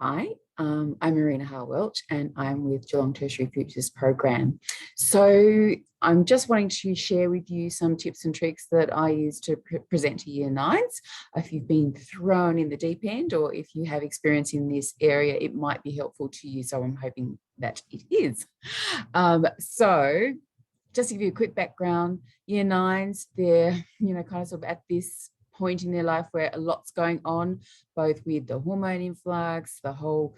Hi, I'm Marina Harwelch and I'm with Geelong Tertiary Futures Program. So I'm just wanting to share with you some tips and tricks that I use to present to Year 9s. If you've been thrown in the deep end or if you have experience in this area, it might be helpful to you. So I'm hoping that it is. So just to give you a quick background, Year 9s, they're, kind of sort of at this point in their life where a lot's going on, both with the hormone influx, the whole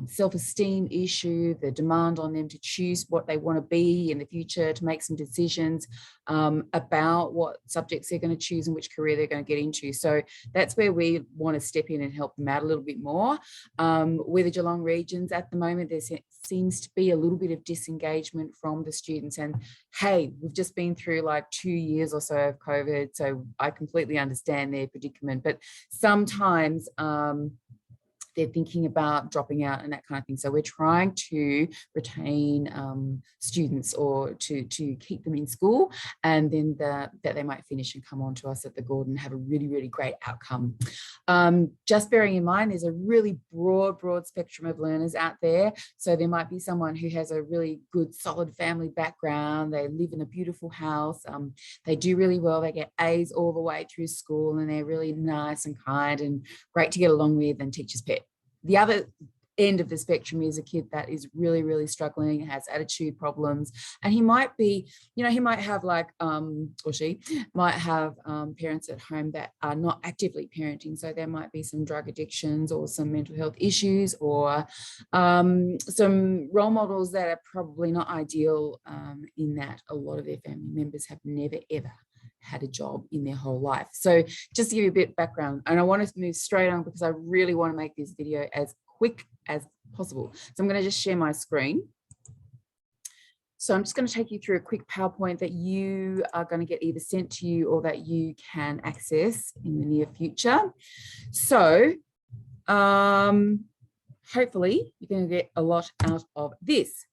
self-esteem issue, the demand on them to choose what they want to be in the future, to make some decisions about what subjects they're going to choose and which career they're going to get into. So that's where we want to step in and help them out a little bit more. With the Geelong regions at the moment, there seems to be a little bit of disengagement from the students. And hey, we've just been through like 2 years or so of COVID, so I completely understand their predicament. But sometimes they're thinking about dropping out and that kind of thing. So we're trying to retain students or to keep them in school, and then that they might finish and come on to us at the Gordon and have a really, really great outcome. Just bearing in mind, there's a really broad spectrum of learners out there. So there might be someone who has a really good, solid family background. They live in a beautiful house. They do really well. They get A's all the way through school, and they're really nice and kind and great to get along with and teacher's pet. The other end of the spectrum is a kid that is really, really struggling, has attitude problems, and he might be, he might have like, or she might have parents at home that are not actively parenting. So there might be some drug addictions or some mental health issues, or some role models that are probably not ideal, in that a lot of their family members have never, ever had a job in their whole life. So just to give you a bit of background, and I want to move straight on because I really want to make this video as quick as possible. So I'm going to just share my screen. So I'm just going to take you through a quick PowerPoint that you are going to get either sent to you or that you can access in the near future. So hopefully you're going to get a lot out of this.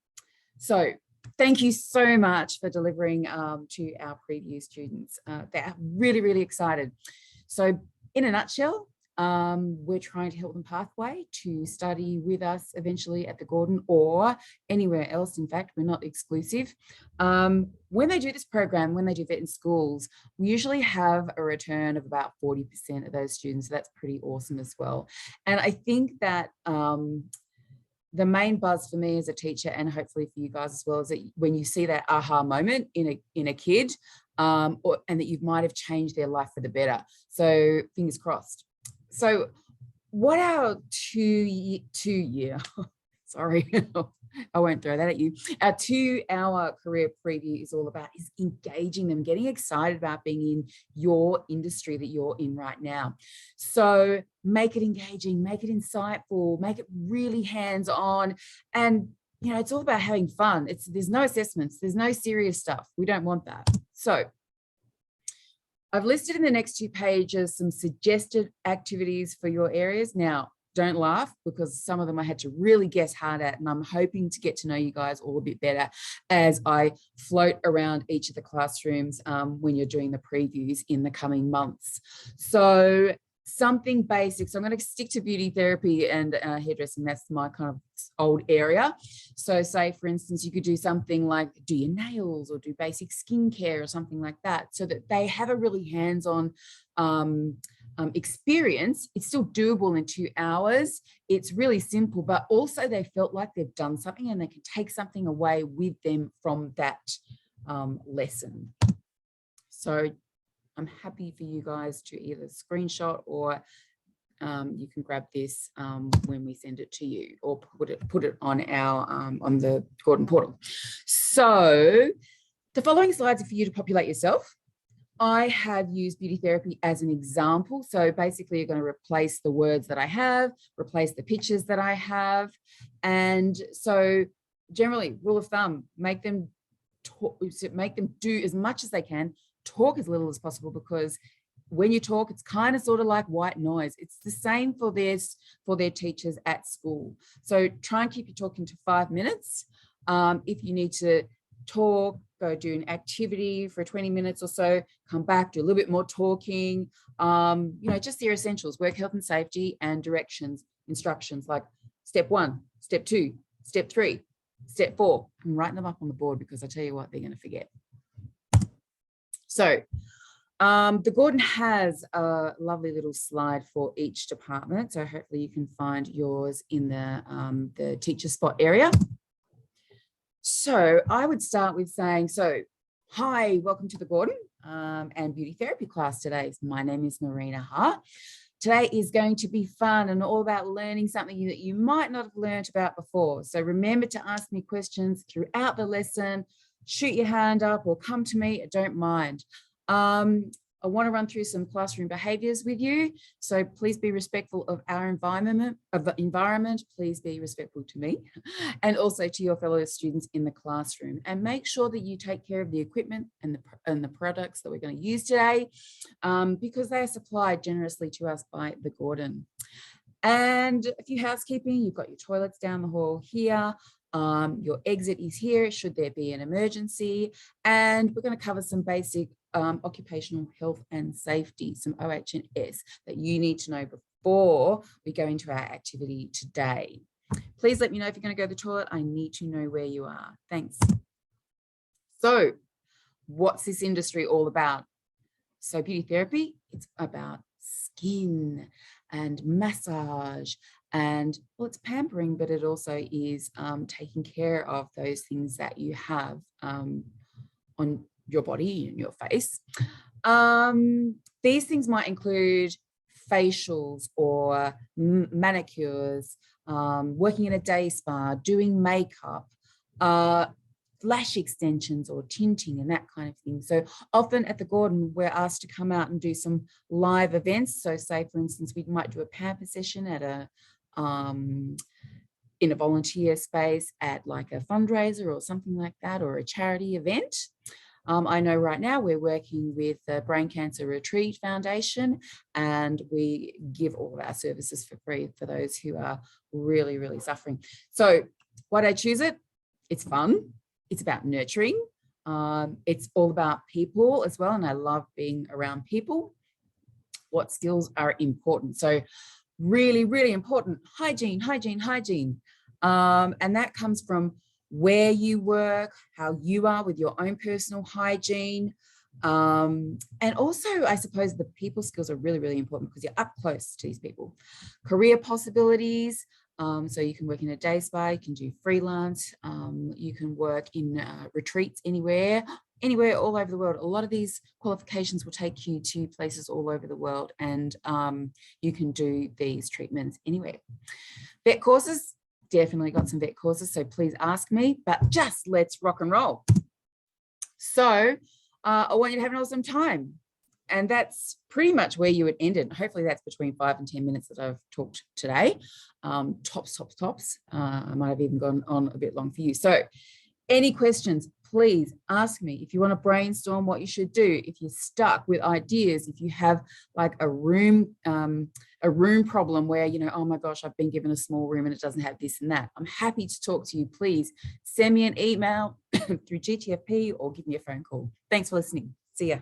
So thank you so much for delivering to our preview students. They're really, really excited. So in a nutshell, we're trying to help them pathway to study with us eventually at the Gordon or anywhere else. In fact, we're not exclusive. When they do this program, when they do vet in schools, we usually have a return of about 40% of those students. So that's pretty awesome as well. And I think that the main buzz for me as a teacher, and hopefully for you guys as well, is that when you see that aha moment in a kid, and that you might have changed their life for the better. So fingers crossed. So what our two-year, sorry, I won't throw that at you. Our 2-hour career preview is all about is engaging them, getting excited about being in your industry that you're in right now. So make it engaging, make it insightful, make it really hands-on. And, it's all about having fun. There's no assessments. There's no serious stuff. We don't want that. So I've listed in the next 2 pages some suggested activities for your areas. Now, don't laugh because some of them I had to really guess hard at, and I'm hoping to get to know you guys all a bit better as I float around each of the classrooms when you're doing the previews in the coming months. So something basic. So I'm going to stick to beauty therapy and hairdressing. That's my kind of old area. So say, for instance, you could do something like do your nails or do basic skincare or something like that, so that they have a really hands-on experience. It's still doable in 2 hours. It's really simple, but also they felt like they've done something and they can take something away with them from that lesson. So I'm happy for you guys to either screenshot or you can grab this when we send it to you, or put it on our on the Gordon portal. So the following slides are for you to populate yourself. I have used beauty therapy as an example. So basically you're going to replace the words that I have, replace the pictures that I have. And so generally, rule of thumb, make them do as much as they can, talk as little as possible, because when you talk, it's kind of sort of like white noise. It's the same for their teachers at school. So try and keep your talking to 5 minutes. If you need to talk, go do an activity for 20 minutes or so, come back, do a little bit more talking, just their essentials, work health and safety and instructions like step 1, step 2, step 3, step 4. I'm writing them up on the board because I tell you what, they're going to forget. So the Gordon has a lovely little slide for each department. So hopefully you can find yours in the teacher spot area. So I would start with saying, hi, welcome to the Gordon and beauty therapy class today. My name is Marina Ha. Today is going to be fun and all about learning something that you might not have learned about before. So remember to ask me questions throughout the lesson, shoot your hand up or come to me, I don't mind. I want to run through some classroom behaviours with you. So please be respectful of our environment. Please be respectful to me and also to your fellow students in the classroom. And make sure that you take care of the equipment and the products that we're going to use today because they are supplied generously to us by the Gordon. And a few housekeeping, you've got your toilets down the hall here. Your exit is here should there be an emergency. And we're going to cover some basic occupational health and safety, some OH&S that you need to know before we go into our activity today. Please let me know if you're going to go to the toilet. I need to know where you are. Thanks. So what's this industry all about? So beauty therapy, it's about skin and massage and, well, it's pampering, but it also is taking care of those things that you have on your body and your face. These things might include facials or manicures, working in a day spa, doing makeup, lash extensions or tinting and that kind of thing. So often at the Gordon, we're asked to come out and do some live events. So say, for instance, we might do a pamper session at in a volunteer space at like a fundraiser or something like that, or a charity event. I know right now we're working with the Brain Cancer Retreat Foundation, and we give all of our services for free for those who are really, really suffering. So why'd I choose it? It's fun. It's about nurturing. It's all about people as well, and I love being around people. What skills are important? So really, really important, hygiene, hygiene, hygiene. And that comes from where you work, how you are with your own personal hygiene. And also, I suppose the people skills are really, really important because you're up close to these people. Career possibilities. So you can work in a day spa, you can do freelance, you can work in retreats anywhere all over the world. A lot of these qualifications will take you to places all over the world, and you can do these treatments anywhere. Vet courses, definitely got some vet courses, so please ask me, but just let's rock and roll. So I want you to have an awesome time. And that's pretty much where you would end it. Hopefully that's between 5 and 10 minutes that I've talked today. Tops. I might have even gone on a bit long for you. So any questions, please ask me. If you want to brainstorm what you should do, if you're stuck with ideas, if you have like a room problem where, you know, oh my gosh, I've been given a small room and it doesn't have this and that, I'm happy to talk to you. Please send me an email through GTFP or give me a phone call. Thanks for listening. See ya.